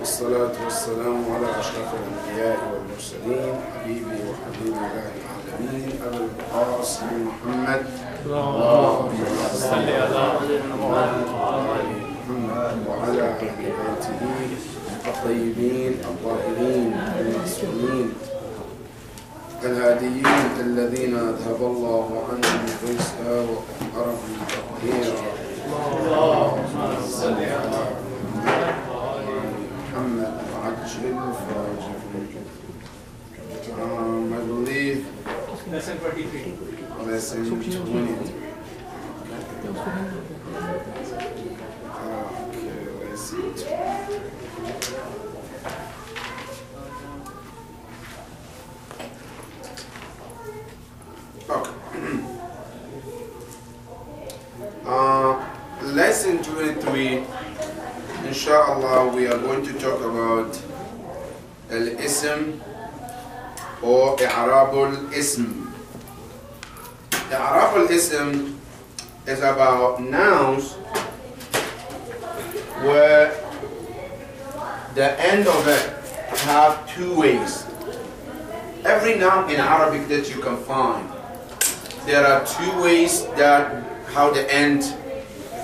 والصلاة والسلام على أشرف الأنبياء والمرسلين حبيبي وحبيب الله العالمين أبي القاسم محمد اللهم صل على محمد وعلى آل بيته الطيبين الطاهرين المعصومين الهاديين الذين أذهب الله عنهم الرجس وطهرهم تطهيرا اللهم صل على محمد وعجل فرجهم. I believe lesson 23. Lesson 23. Okay, lesson 2. Lesson 23, inshallah, we are going to talk about al-ism or i'rabul ism. I'rabul ism is about nouns where the end of it have two ways. Every noun in Arabic that you can find, there are two ways that how the end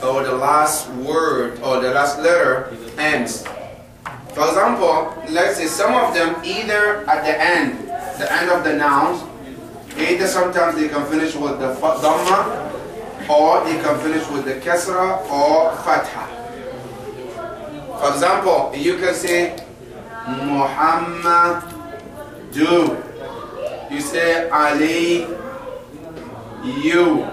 or the last word or the last letter ends. For example, let's say some of them either at the end of the nouns, either sometimes they can finish with the dhamma or they can finish with the kasra or fatha. For example, you can say Muhammadu. You say Ali, you.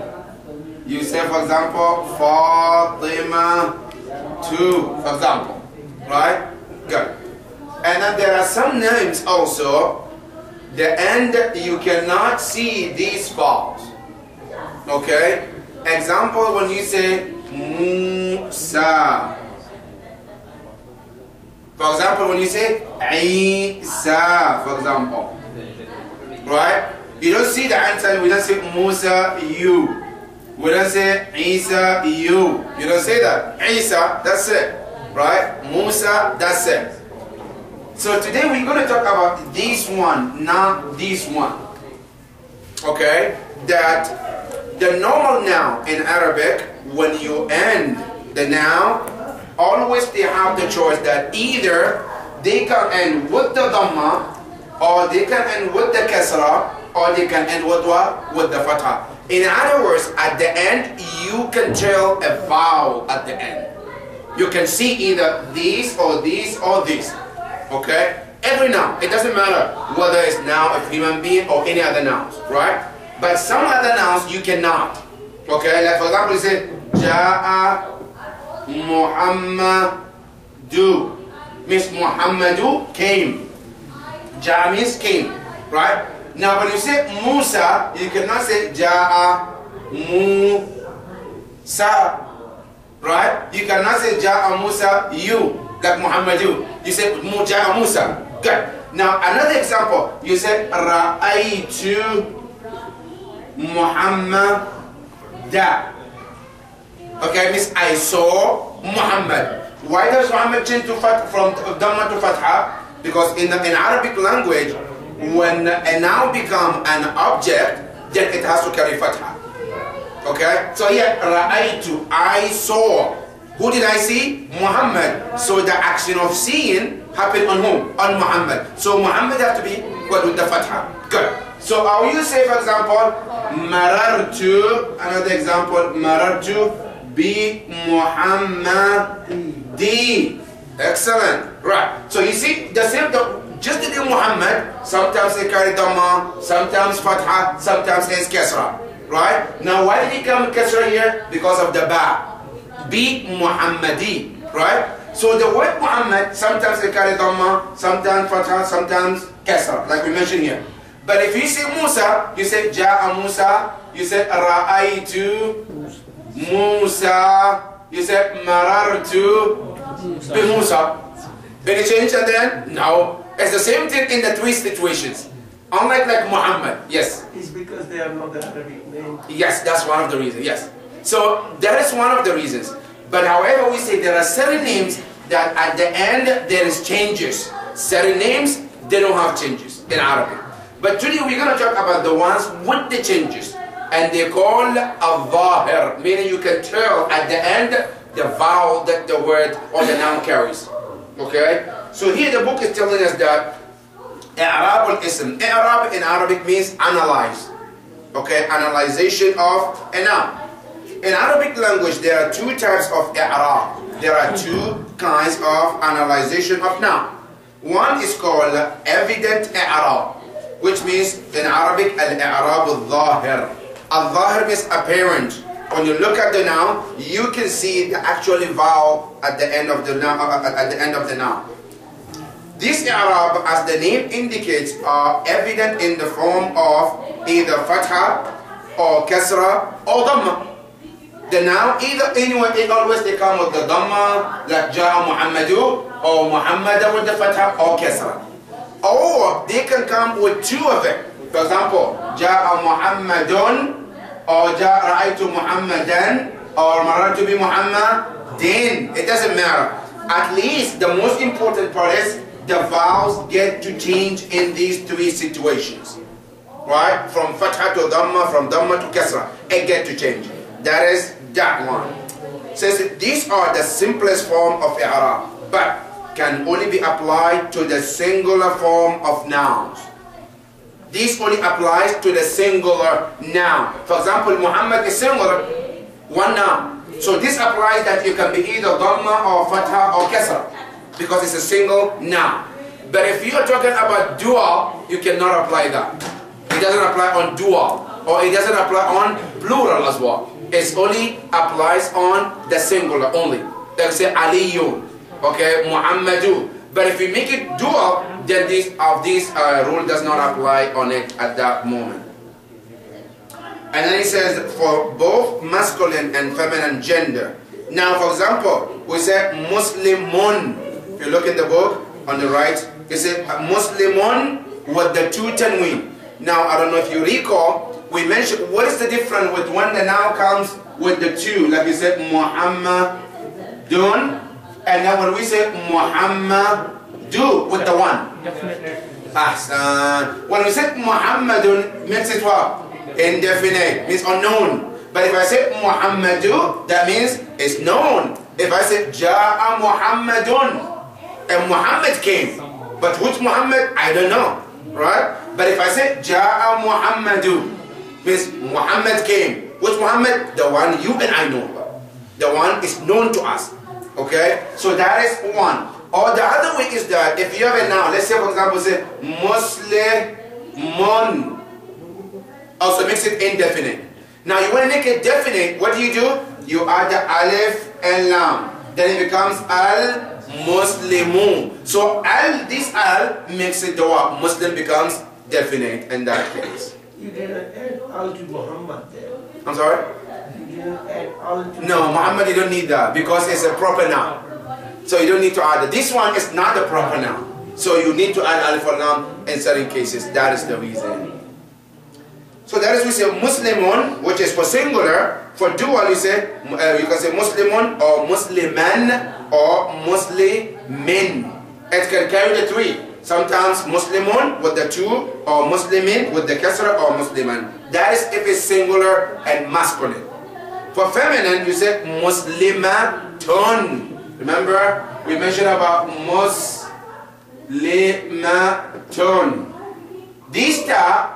You say, for example, Fatima, two, for example, right? Good. And then there are some names also, the end, you cannot see these vowels, okay? Example, when you say Musa. For example, when you say Isa, for example, right? You don't see the answer, we don't say Musa, you. We don't say Isa, you. You don't say that. Isa, that's it. Right? Musa, that's it. So today we're going to talk about this one, not this one. Okay? That the normal noun in Arabic, when you end the noun, always they have the choice that either they can end with the dhamma, or they can end with the kasra, or they can end with what? With the fatha. In other words, at the end, you can tell a vowel at the end. You can see either these or these or this. Okay? Every noun. It doesn't matter whether it's noun of human being or any other nouns. Right? But some other nouns you cannot. Okay? Like for example, you say, Ja'a Muhammadu. Means Muhammadu came. Ja'a means came. Right? Now when you say Musa, you cannot say Ja'a Musa, right? You cannot say Ja'a Musa you, like Muhammadu. You say Ja'a Musa. Good. Now another example, you say Ra'aytu Muhammada. Okay, means I saw Muhammad. Why does Muhammad change from Dhamma to Fatha? Because in Arabic language, when a noun becomes an object, then it has to carry fatha. Okay? So here, Ra'aytu, I saw. Who did I see? Muhammad. So the action of seeing happened on whom? On Muhammad. So Muhammad has to be what with the fatha. Good. So how you say, for example, Marartu, another example, Marartu bi Muhammadi. Excellent. Right. So you see, the same just the name Muhammad, sometimes they carry Dhamma, sometimes Fatha, sometimes it's Kasra. Right? Now why did he come Kasra here? Because of the Ba. Bi Muhammadi. Right? So the word Muhammad, sometimes they carry Dhamma, sometimes Fatha, sometimes Kasra, like we mentioned here. But if you say Musa, you say Ja'a Musa, you say Ra'aytu Musa, you say Marartu bi Musa. Any change at the end? No. It's the same thing in the three situations. Unlike like Muhammad. Yes. It's because they are not the Arabic name. Yes, that's one of the reasons. Yes. So that is one of the reasons. But however, we say there are certain names that at the end there is changes. Certain names, they don't have changes in Arabic. But today we're going to talk about the ones with the changes. And they call al-zahir, meaning you can tell at the end the vowel that the word or the noun carries. Okay? So here the book is telling us that i'rab al-ism. I'rab in Arabic means analyze. Okay? Analyzation of a noun. In Arabic language there are two types of i'rab. There are two kinds of analyzation of noun. One is called evident i'rab, which means in Arabic al-i'rab al-zahir. Al-zahir means apparent. When you look at the noun, you can see the actual vowel at the end of the noun. These i'rab, as the name indicates, are evident in the form of either fatha or kasra or dhamma. The noun, either anywhere, it always they come with the dhamma, like ja'a Muhammadu, or Muhammada with the fatha or kasra. Or they can come with two of it. For example, ja'a Muhammadun, or ja'a ra'aytu Muhammadan, or marartu bi Muhammadin. It doesn't matter. At least the most important part is the vowels get to change in these three situations. Right? From fatha to dhamma, from dhamma to kasra, it get to change. That is that one. Says these are the simplest form of i'rab, but can only be applied to the singular form of nouns. This only applies to the singular noun. For example, Muhammad is singular, one noun. So this applies that you can be either dhamma or fatha or kasra, because it's a single noun. But if you are talking about dual, you cannot apply that. It doesn't apply on dual, or it doesn't apply on plural as well. It only applies on the singular only. Like say Aliyun, okay, Muhammadu. But if you make it dual, then this rule does not apply on it at that moment. And then he says for both masculine and feminine gender. Now, for example, we say Muslimun. If you look in the book on the right, you say Muslimun with the two tanween. Now, I don't know if you recall, we mentioned what is the difference with when the noun comes with the two, like you said Muhammadun, and then when we say Muhammadu with the one. Ahsan. When we say Muhammadun, makes it what? Indefinite, means unknown. But if I say Muhammadu, that means it's known. If I say Ja'a Muhammadun, and Muhammad came, but which Muhammad? I don't know, right? But if I say Ja'a Muhammadu, means Muhammad came. Which Muhammad? The one you and I know about. The one is known to us. Okay? So that is one. Or the other way is that if you have a noun, let's say for example, say Muslimun. Also makes it indefinite. Now you want to make it definite, what do? You add the alif and lam. Then it becomes al-muslimun. So this al makes it the what? Muslim becomes definite in that case. You didn't add al to Muhammad there. I'm sorry? You didn't add al to No, Muhammad you don't need that because it's a proper noun. So you don't need to add it. This one is not a proper noun. So you need to add alif or lam in certain cases. That is the reason. So that is we say Muslimun, which is for singular. For dual you say you can say Muslimun or Musliman or Muslimin. It can carry the three. Sometimes Muslimun with the two, or Muslimin with the kasra, or Musliman. That is if it's singular and masculine. For feminine, you say Muslimatun. Remember, we mentioned about Muslimatun. This ta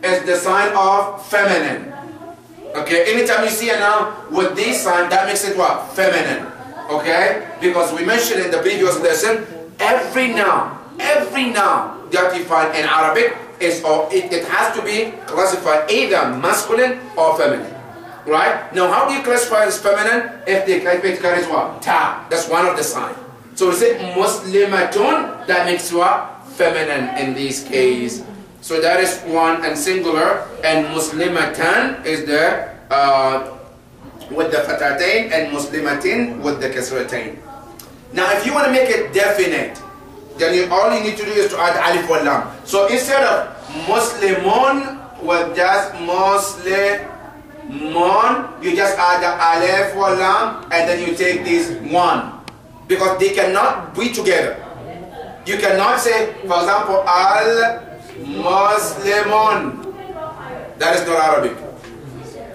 is the sign of feminine. Okay, anytime you see a noun with this sign, that makes it what? Feminine. Okay, because we mentioned in the previous lesson, every noun that you find in Arabic is, or it has to be classified either masculine or feminine. Right? Now how do you classify as feminine? If it carries what? Ta. That's one of the signs. So we say Muslimatun, that makes what? Feminine in this case. So that is one and singular, and Muslimatan is the with the fatatain, and Muslimatin with the kasratain. Now if you want to make it definite, then all you need to do is to add alif or lam. So instead of Muslimun with just Muslimun, you just add the alif or lam, and then you take this one. because they cannot be together. You cannot say, for example, al-Muslimun. That is not Arabic.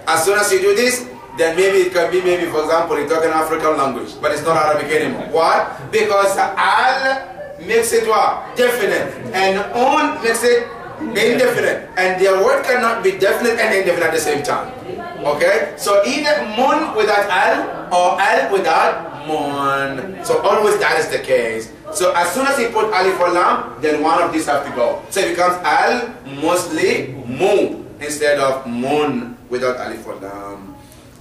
As soon as you do this, then maybe it can be, for example, you talk an African language, but it's not Arabic anymore. Why? Because al makes it what? Definite, and un makes it indefinite, and their word cannot be definite and indefinite at the same time. Okay? So either mun without al or al without mun. So always that is the case. So as soon as you put alif or lam, then one of these have to go. So it becomes al-muslimu instead of mun without alif or lam.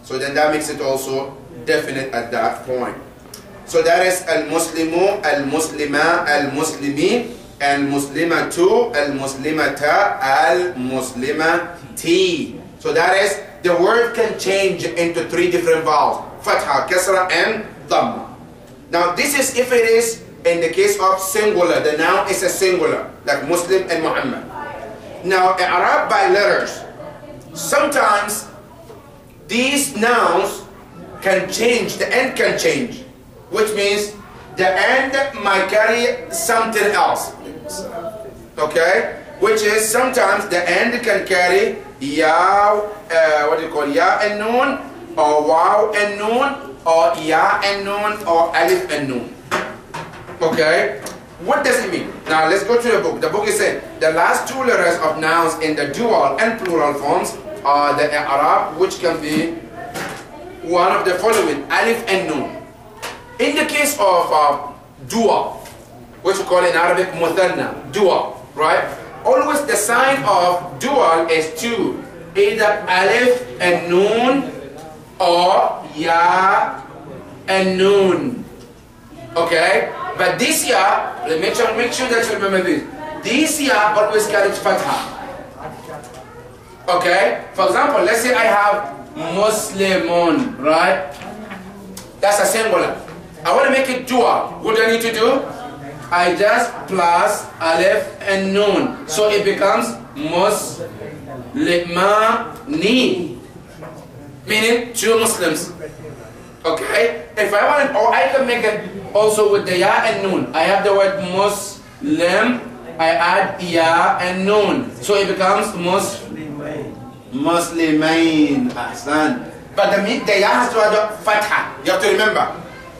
So then that makes it also definite at that point. So that is al-muslimu, al-muslima, al-muslimi, al-muslimatu, al-muslimata, al-muslimati. So that is, the word can change into 3 different vowels: fatha, kasra, and dhamma. Now this is if it is in the case of singular. The noun is a singular, like Muslim and Muhammad. Now Arab by letters, sometimes these nouns can change, the end can change, which means the end might carry something else. Okay? Which is sometimes the end can carry ya, what do you call, ya and noon, or waw and noon, or ya and noon, or alif and noon. Okay? What does it mean? Now let's go to the book. The book is saying the last 2 letters of nouns in the dual and plural forms are the Arab, which can be one of the following: alif and noon. In the case of dual, which we call in Arabic muthanna, dual, right? Always the sign of dual is 2, either alif and noon or ya and noon. Okay? But this ya, make sure that you remember this. This ya always carries fatha. Okay? For example, let's say I have Muslimun, right? That's a singular. I want to make it dual. What do I need to do? I just plus alif and noon. So it becomes Muslimani, meaning 2 Muslims. Okay? If I want it, or I can make it also with the ya and noon. I have the word Muslim, I add ya and noon. So it becomes Muslimain. Ahsan. But the ya has to add fatha. You have to remember.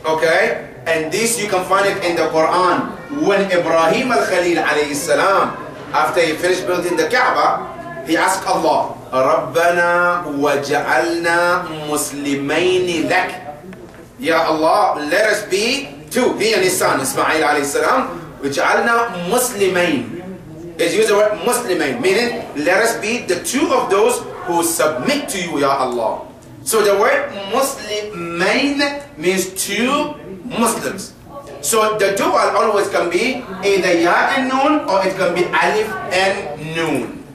Okay? And this you can find it in the Quran. When Ibrahim al-Khalil alayhi salam, after he finished building the Kaaba, he asked Allah, Rabbana waj'alna muslimaini lak. Ya Allah, let us be 2, he and his son Ismail alayhi salam, waj'alna muslimain. It's used the word muslimain, meaning let us be the 2 of those who submit to you, Ya Allah. So the word muslimain means 2 Muslims. So the dual always can be either ya and noon, or it can be alif and noon.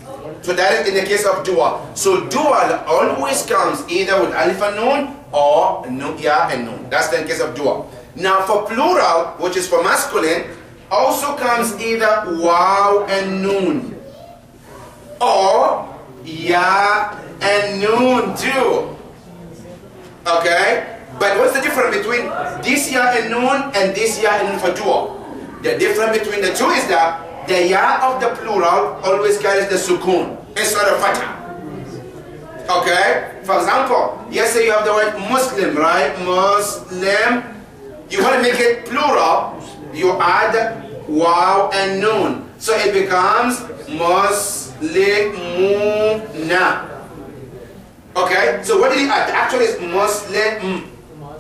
So that is in the case of dual. So dual always comes either with alif and noon or ya and noon. That's the case of dual. Now for plural, which is for masculine, also comes either waw and noon or ya and noon too. Okay? But what's the difference between this ya and noon and this ya and noon for dual? The difference between the 2 is that the ya of the plural always carries the sukun instead of fatha. Okay? For example, let's say you have the word Muslim, right? Muslim. You want to make it plural, you add waw and noon. So it becomes Muslimuna. Okay? So what did you add? Actually it's Muslim.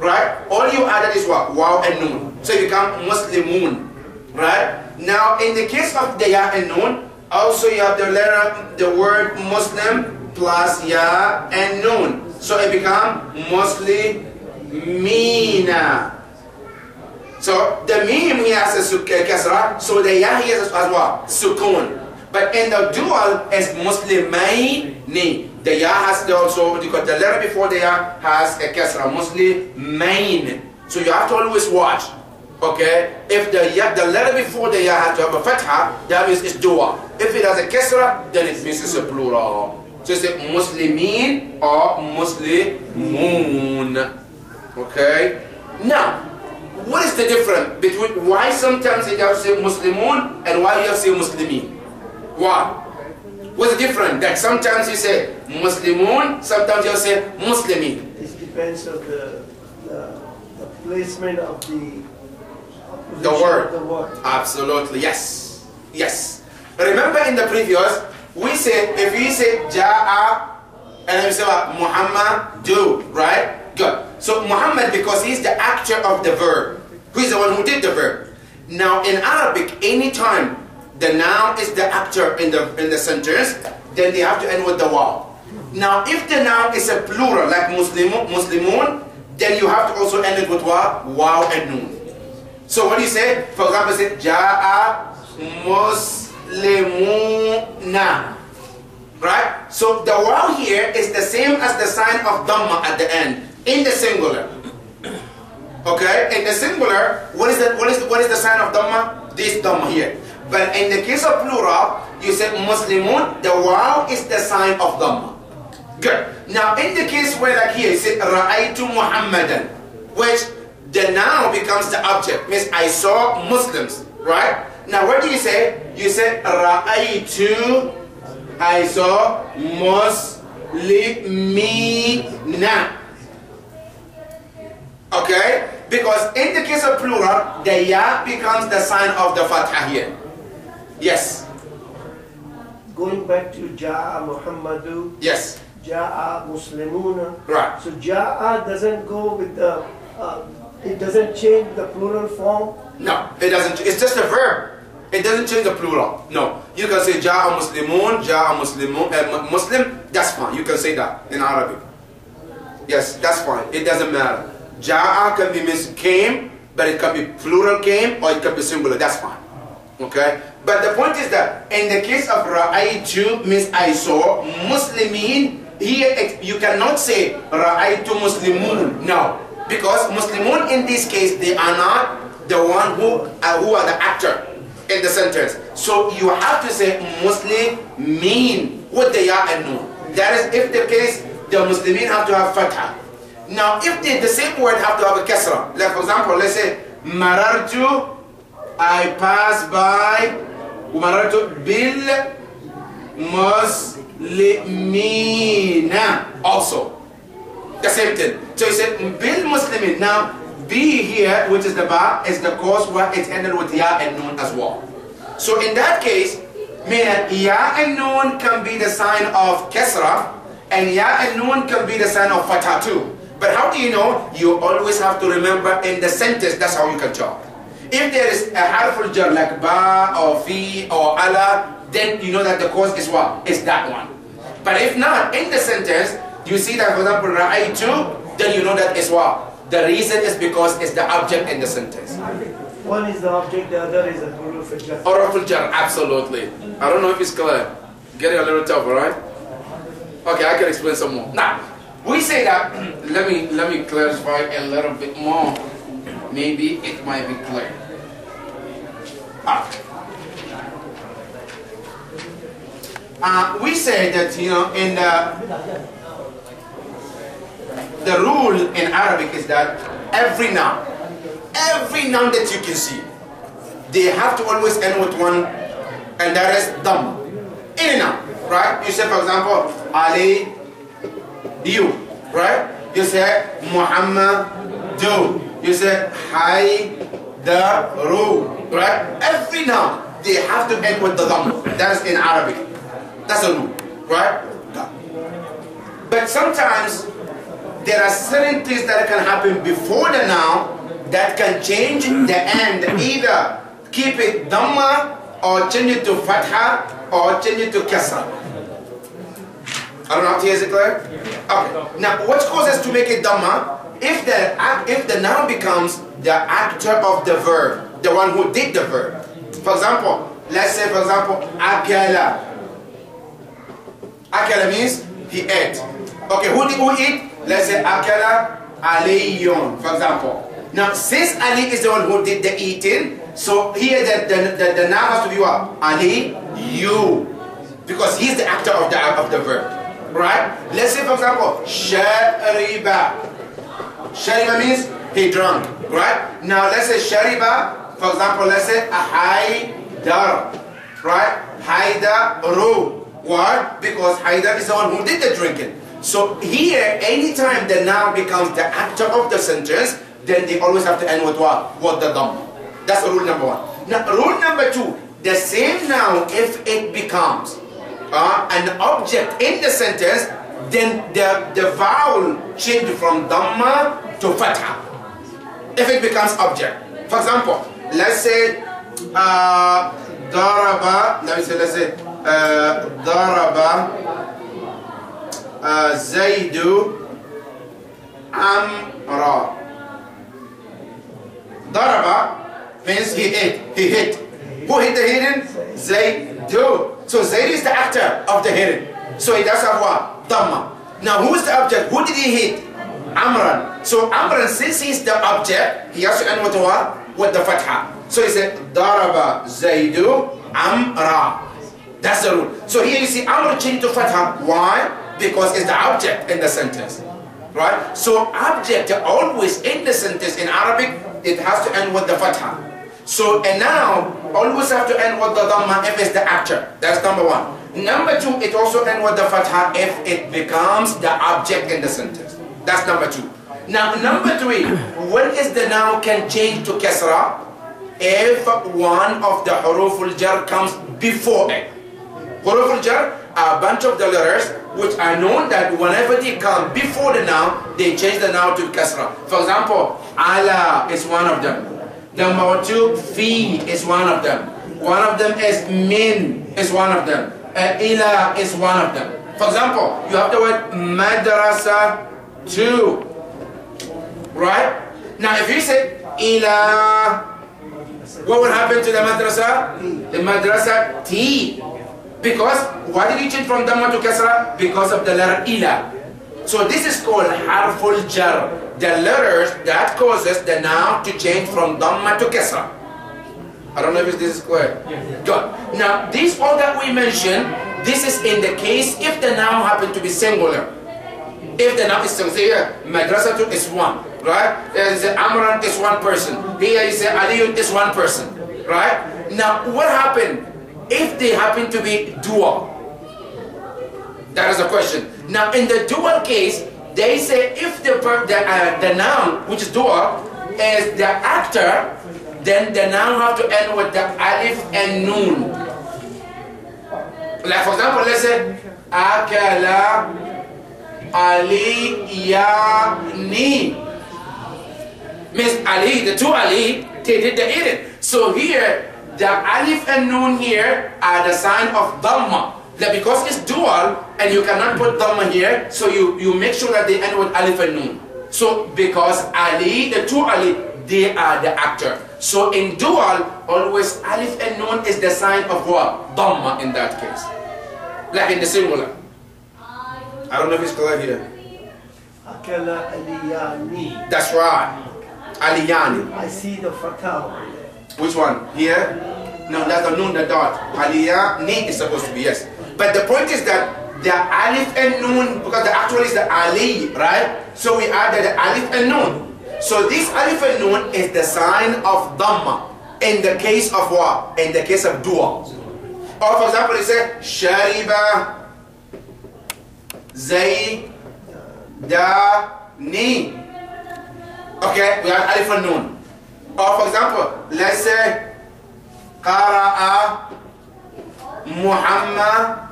Right? All you added is what? Waw and noon. So you become Muslimun. Right? Now in the case of the ya and noon, also you have the letter, the word Muslim plus ya and noon. So it becomes Muslimina. So the mim here has a kasra, so the ya here has what? Sukun. But in the dual is Muslimaini. The ya has also, because the letter before the ya has a kasra, Muslimain. So you have to always watch. Okay? If the letter before the ya has to have a fatha, that means it's dual. If it has a kasra, then it means it's a plural. So it's Muslimin or Muslimun. Okay? Now, what is the difference between why sometimes you have to say Muslimun and why you have to say Muslimin? Why? What's the difference? That sometimes you say Muslimun, sometimes you say Muslimin. It depends on the placement of the word. The word. Absolutely, yes. Yes. Remember in the previous, we said, if we say Ja'a, and we say Muhammad, do, right? Good. So Muhammad, because he's the actor of the verb. Who's the one who did the verb? Now in Arabic, anytime the noun is the actor in the sentence, then they have to end with the waw. Now if the noun is a plural, like Muslimun, then you have to also end it with waw and noon. So what do you say? For example, say Ja'a Muslimuna. Right? So the waw here is the same as the sign of Dhamma at the end, in the singular. Okay? In the singular, what is the sign of Dhamma? This Dhamma here. But in the case of plural, you say Muslimun, the waw is the sign of Dhamma. Good. Now in the case where like here, you say Ra'aytu Muhammadan, which the noun becomes the object, means I saw Muslims, right? Now what do you say? You say Ra'aytu, I saw Muslimina. Okay? Because in the case of plural, the ya becomes the sign of the fatha here. Yes. Going back to Ja'a Muhammadu. Yes. Ja'a Muslimuna. Right. So Ja'a doesn't go with the, it doesn't change the plural form? No, it doesn't. It's just a verb. It doesn't change the plural. No. You can say Ja'a Muslimun, Ja'a Muslimun, Muslim, that's fine. You can say that in Arabic. Yes, that's fine. It doesn't matter. Ja'a can be means came, but it can be plural came, or it can be singular. That's fine. Okay? But the point is that in the case of Ra'aytu means I saw, Muslimin, here you cannot say Ra'aytu Muslimun. No. Because Muslimun in this case, they are not the one who are the actor in the sentence. So you have to say Muslimin with the ya and nun. That is if the case the Muslimin have to have fatha. Now if the same word have to have a kasra, like for example, let's say Marartu, I pass by, Marartu bil Muslimina, also the same thing. So you say bil Muslimin. Now B here, which is the ba, is the cause where it's ended with ya and nun as well. So in that case, ya and nun can be the sign of kasra, and ya and nun can be the sign of fatha too. But how do you know? You always have to remember in the sentence, that's how you can talk. If there is a harful jar like ba or fi or ala, then you know that the cause is what? Is that one. But if not, in the sentence, you see that for example, ra'aytu, then you know that is what? The reason is because it's the object in the sentence. One is the object, the other is a huruf al-jar. Huruf al-jar, absolutely. I don't know if it's clear. Getting a little tough, right? Okay, I can explain some more. Now, we say that, let me clarify a little bit more. Maybe it might be clear. We say that, you know, in the rule in Arabic is that every noun that you can see, they have to always end with one, and that is dam. Any noun, right? You say, for example, Ali, you, right? You say Muhammad, do. You say Haydaru, right? Every noun, they have to end with the dam. That is in Arabic. That's a rule, right? But sometimes there are certain things that can happen before the noun that can change the end. Either keep it dhamma, or change it to fatha, or change it to kasra. I don't know how to hear it clear? Okay. Now, what causes to make it dhamma? If the noun becomes the actor of the verb, the one who did the verb. For example, let's say, for example, akala. Akala means he ate. Okay, who eat? Let's say akala aliyun, for example. Now, since Ali is the one who did the eating, so here the noun has to be what? Ali, you. Because he's the actor of the verb. Right? Let's say, for example, shariba. Shariba means He drunk, right? Now let's say shariba, for example, let's say haydar, right? Haydaru. Why? Because Haydar is the one who did the drinking. So here, anytime the noun becomes the actor of the sentence, then they always have to end with what? With the dhamma. That's rule number one. Now, rule number two, the same noun, if it becomes an object in the sentence, then the vowel change from dhamma to fatha. If it becomes object. For example, let's say daraba, let's say daraba Zaidu Amra. Daraba means he hit. Who hit the hitting? Zaidu. So Zaid is the actor of the hitting. So he does have what? Dhamma. Now who is the object? Who did he hit? Amran. So Amran, since he's the object, he has to end with what? With the fatha. So he said Daraba Zaidu Amra. That's the rule. So here you see Amr changed to fatha. Why? Because it's the object in the sentence. Right? So object always in the sentence in Arabic, it has to end with the fatha. So a noun always have to end with the dhamma if it's the actor. That's number one. Number two, it also ends with the fatha if it becomes the object in the sentence. That's number two. Now number three, when is the noun can change to kasra? If one of the huruf al-jar comes before it. Huruf al-jar are a bunch of the letters which are known that whenever they come before the noun, they change the noun to kasra. For example, ala is one of them. Number two, fi is one of them. One of them is min is one of them. Ila is one of them. For example, you have the word madrasa two. Right? Now if you say ila, what will happen to the madrasa? The madrasa T. Because, why did you change from dhamma to kasra? Because of the letter ila. So this is called harful jar. The letters that causes the noun to change from dhamma to kasra. I don't know if this is clear. Good. Now, this all that we mentioned, this is in the case if the noun happen to be singular. If the noun is singular, here, madrasatu is one, right? Amran is one person. Here you say Aliyun is one person, right? Now, what happened if they happen to be dual? That is a question. Now, in the dual case, they say if the noun, which is dual, is the actor, then the noun have to end with the alif and noon. Like for example, let's say akala aliyani. Means Ali, the two Ali, they did the eating. So here, the alif and noon here are the sign of dhamma. That because it's dual and you cannot put dhamma here, so you make sure that they end with alif and noon. So because Ali, the two Ali, they are the actor. So in dual, always alif and noon is the sign of what? Dhamma in that case. Like in the singular. I don't know if it's clear here. Akala aliyani. That's right. Aliyani. I see the fatah. Which one? Here? No, that's the noon, the dot. Aliyani is supposed to be, yes. But the point is that the alif and noon, because the actual is the Ali, right? So we added the alif and noon. So this alif and noon is the sign of dhamma in the case of what? In the case of dual. Or for example, it says shariba zaydani. Okay, we have alif and noon. Or for example, let's say qara'a muhammadani.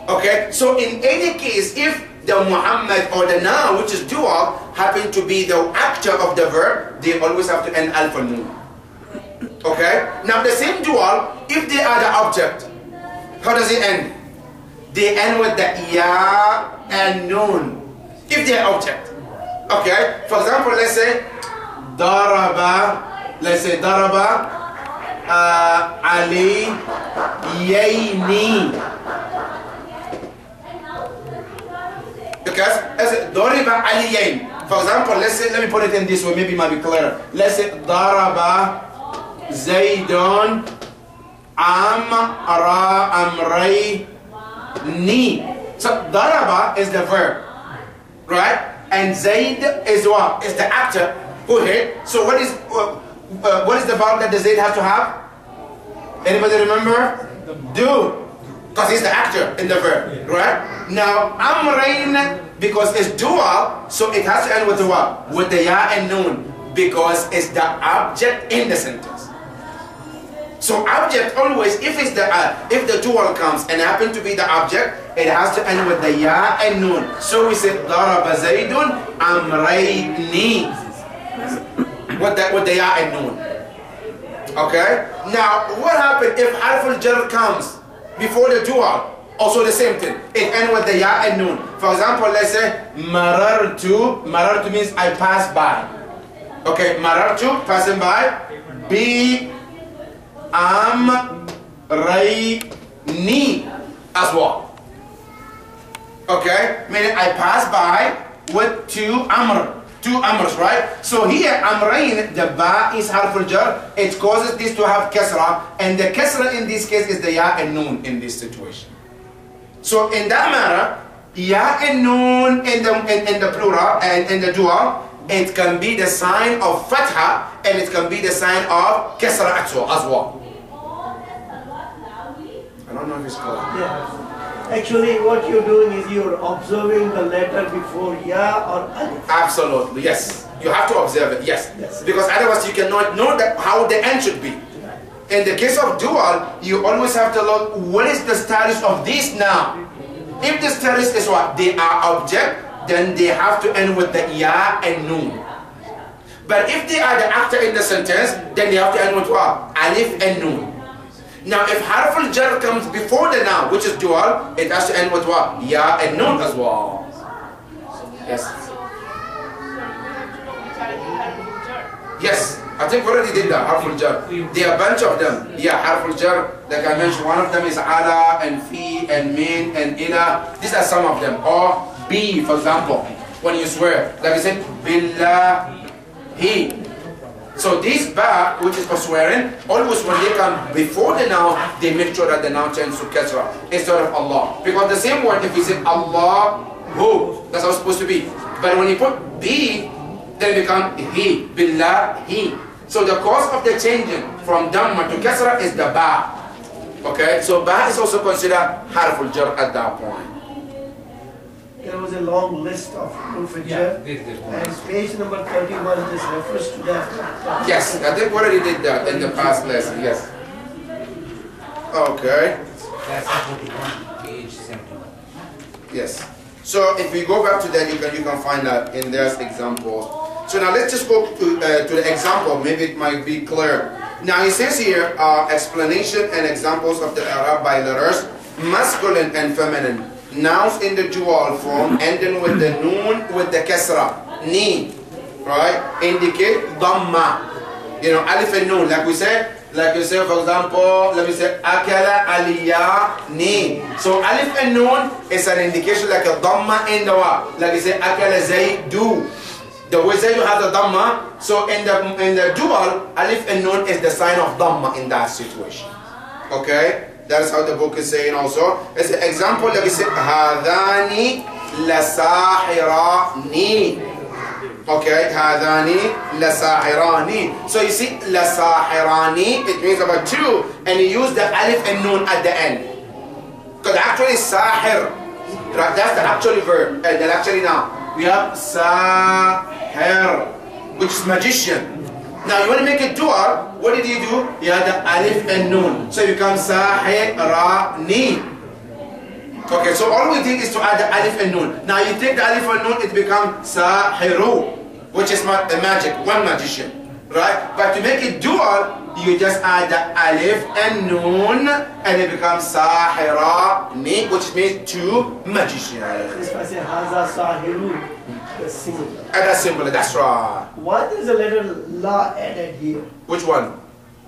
Okay, so in any case, if the Muhammad or the noun, which is dual, happen to be the actor of the verb, they always have to end alif and noon. Okay? Now the same dual, if they are the object, how does it end? They end with the ya and noon. If they are object. Okay? For example, let's say daraba, Ali Yaini. Because as Doriba Aliyain. For example, let's say, let me put it in this way, maybe it might be clearer. Let's say Daraba Zaydun Amra Amrayni. So Daraba is the verb, right? And Zaid is what? Is the actor. Go ahead. So what is the verb that the Zaid has to have? Anybody remember? Do. Because he's the actor in the verb, right? Now, Amrain, because it's dual, so it has to end with the what? With the ya and noon, because it's the object in the sentence. So object always, if the dual comes and happen to be the object, it has to end with the ya and noon. So we say Daraba Zaidun Amrayni with the ya and noon. Okay? Now, what happens if harf al-jar comes before the dual? Also the same thing. It ends with the ya and noon. For example, let's say marartu. Marartu means I pass by. Okay, marartu, passing by. Bi amrayni as well. Okay, meaning I pass by with two amrs, right? So here amrain, the ba is harf al-jar. It causes this to have kasra, and the kasra in this case is the ya and noon in this situation. So in that manner, ya and noon in the plural and in the dual, it can be the sign of fatha and it can be the sign of kasra as well. I don't know if it's clear. Yeah. Actually, what you're doing is you're observing the letter before ya or alif. Absolutely, yes. You have to observe it, yes. Because otherwise you cannot know how the end should be. In the case of dual, you always have to look what is the status of this now. If the status is what? They are object, then they have to end with the ya and noon. But if they are the actor in the sentence, then they have to end with what? Alif and noon. Now if harf al-jar comes before the noun, which is dual, it has to end with what? Ya and noon as well. Yes. Yes, I think we already did that, harf al-jar. There are a bunch of them. Yeah, harf al-jar, like I mentioned, one of them is ala and fi and min and ila. These are some of them. Or bi, for example, when you swear. Like I said, billahi. So this ba, which is for swearing, always when they come before the noun, they make sure that the noun changes to kasra instead of Allah. Because the same word, if you say Allahu, that's how it's supposed to be. But when you put bi, then it becomes he, billahi. So the cause of the changing from dhamma to kasra is the ba. Okay, so ba is also considered harf al-jar at that point. There was a long list of huruf al-jar, and page number 31 just refers to that. Yes, I think we already did that in the past lesson, yes. Okay. That's 41, page 71. Yes. So if we go back to that, you can find that in there's examples. So now let's just go to the example. Maybe it might be clear. Now it says here explanation and examples of the Arab by letters, masculine and feminine. Nouns in the dual form ending with the noon with the kasra, ni, right? Indicate dhamma. You know, alif and noon, like you say, for example, let me say, akala aliya ni. So alif and noon is an indication like a dhamma in the wa. Like you say, akala zaydu. The way zaydu has a dhamma. So in the dual, alif and noon is the sign of dhamma in that situation. Okay? That's how the book is saying also. It's an example, like you say, hadani lasahirani. Okay, hadani lasahirani. So you see, lasahirani, it means about two, and you use the alif and noon at the end. Because actually sahir, right? That's the actual verb, and then actually now we have sahir, which is magician. Now you want to make it dual, what did you do? You had the alif and noon. So it becomes sahirani. Okay, so all we did is to add the alif and noon. Now you take the alif and noon, it becomes sahiru, which is a magic, one magician. Right? But to make it dual, you just add the alif and noon, and it becomes sahirani, which means two magicians. If I say haza sahiru, that's singular. And that's simple, that's right. Why there's a letter la added here? Which one?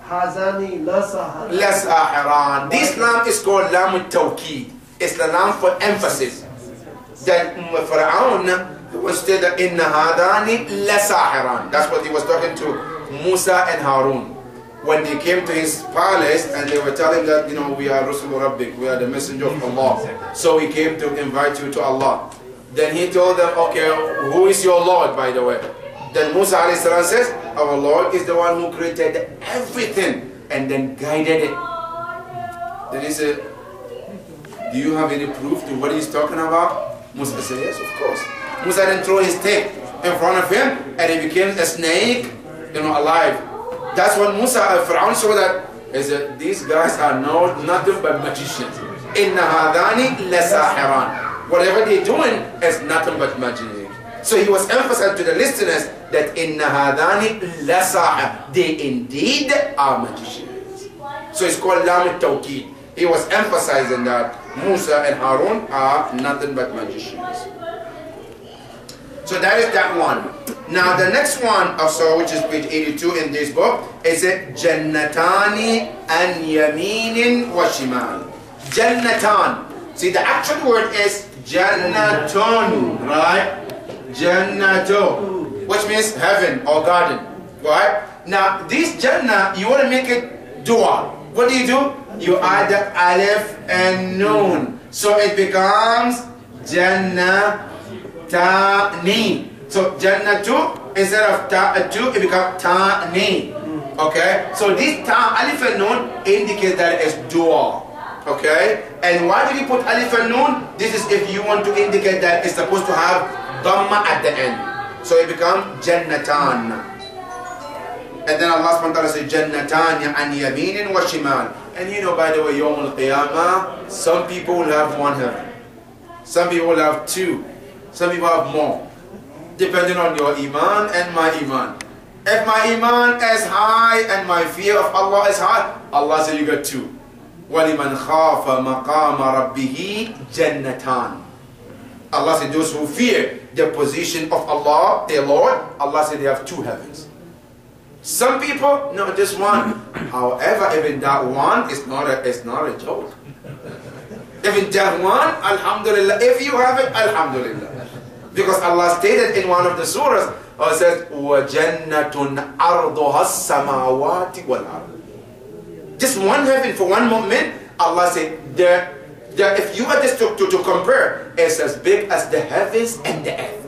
Hazani la sahara. La sahiran. This lam is called lam al-tawqid. It's the lam for emphasis. That Fir'aun was said that inna hadani la sahiran. That's what he was talking to Musa and Harun. When they came to his palace and they were telling that, you know, we are Rasul Rabbik, we are the messenger of Allah. So we came to invite you to Allah. Then he told them, okay, who is your Lord, by the way? Then Musa alayhi salam says, our Lord is the one who created everything and then guided it. Then he said, do you have any proof to what he's talking about? Musa said, yes, of course. Musa then threw his stick in front of him and he became a snake, alive. That's when Fir'aun saw that. He said, these guys are nothing but magicians. Inna hadani lasahiran. Whatever they're doing is nothing but magic. So he was emphasizing to the listeners that inna hadani lasahir. They indeed are magicians. So it's called lam al-tawqid. He was emphasizing that Musa and Harun are nothing but magicians. So that is that one. Now the next one also, which is page 82 in this book, is Jannatani an yaminin wa shimal. Jannatan. See, the actual word is Jannatun, right? Jannato, which means heaven or garden, right? Now this Jannah, you want to make it dual. What do? You add the alif and noon, so it becomes Jannah. Ta-ni. So Jannatu, instead of ta-tu, it becomes ta-ni. Okay? So this ta, alif and noon, indicates that it is dual. Okay? And why did he put alif and noon? This is if you want to indicate that it's supposed to have dhamma at the end. So it becomes Jannatan. And then Allah subhanahu wa ta'ala says Jannatan an yaminin wa shimal. And by the way, Yawm al-Qiyamah, some people will have one heaven. Some people will have two. Some people have more, depending on your iman and my iman. If my iman is high and my fear of Allah is high, Allah says you got two. وَلِمَنْ خَافَ مَقَامَ رَبِّهِ جَنَّتَانِ. Allah said those who fear the position of Allah, their Lord, Allah said they have two heavens. Some people, no, just one. However, even that one is not a joke. Even that one, alhamdulillah, if you have it, alhamdulillah. Because Allah stated in one of the surahs, it says, وَجَنَّةٌ أَرْضُهَا السَّمَاوَاتِ وَالْأَرْضِ. Just one heaven for one moment, Allah said, if you are just to compare, it's as big as the heavens and the earth.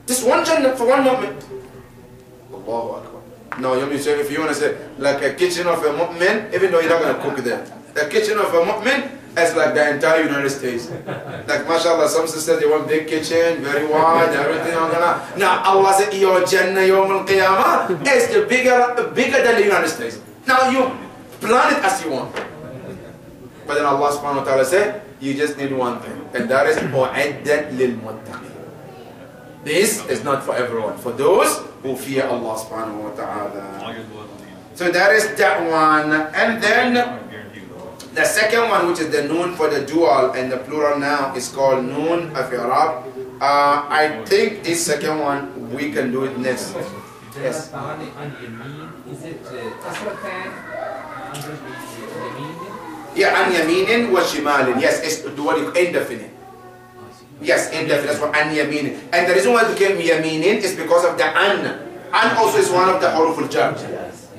Just one Jannah for one moment. Allahu Akbar. No, if you want to say, like a kitchen of a mu'min, even though you're not going to cook there. The kitchen of a mu'min, it's like the entire United States. Like, mashallah, some sisters, they want big kitchen, very wide, everything. Now, Allah said, your Jannah, Yawm al-Qiyamah, is the bigger than the United States. Now, you plan it as you want. But then Allah subhanahu wa ta'ala said, you just need one thing. And that is, أُعِدَّتْ لِلْمُتَّقِينَ. This is not for everyone. For those who fear Allah subhanahu wa ta'ala. So that is that one. And then, the second one, which is the noun for the dual and the plural noun, is called noun of Arab. I think this second one, we can do it next. Yes. Is it Asratan? Yeah, an yaminin wa shimalin. Yes, it's what you indefinite. Yes, indefinite. That's what an yaminin. And the reason why it became yaminin is because of the an. An also is one of the huruf al-jar.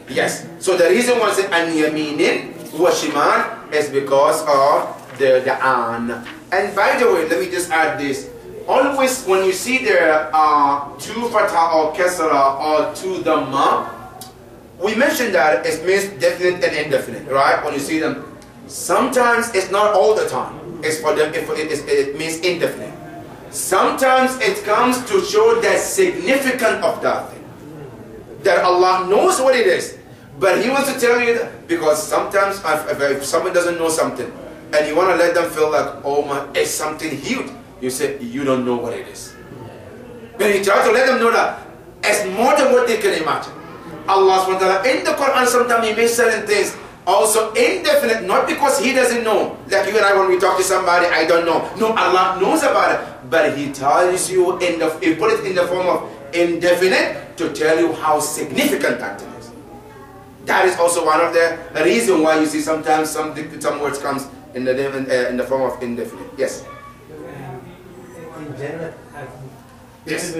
Yes. So the reason why it's an yaminin wa shimal is because of the an. And by the way, let me just add this. Always when you see there are two fatha or kasra or two dhamma, we mentioned that it means definite and indefinite, right? When you see them, sometimes it's not all the time. It's for them. It means indefinite. Sometimes it comes to show the significance of that thing. That Allah knows what it is. But He wants to tell you that because sometimes if someone doesn't know something and you want to let them feel like, oh my, it's something huge, you say, you don't know what it is. When you try to let them know that it's more than what they can imagine. Allah subhanahu wa ta'ala in the Quran sometimes He makes certain things also indefinite, not because He doesn't know. Like you and I, when we talk to somebody, I don't know. No, Allah knows about it. But He tells you, He put it in the form of indefinite to tell you how significant that thing is. That is also one of the reasons why you see sometimes some words comes in the form of indefinite. Yes. In general, Yes.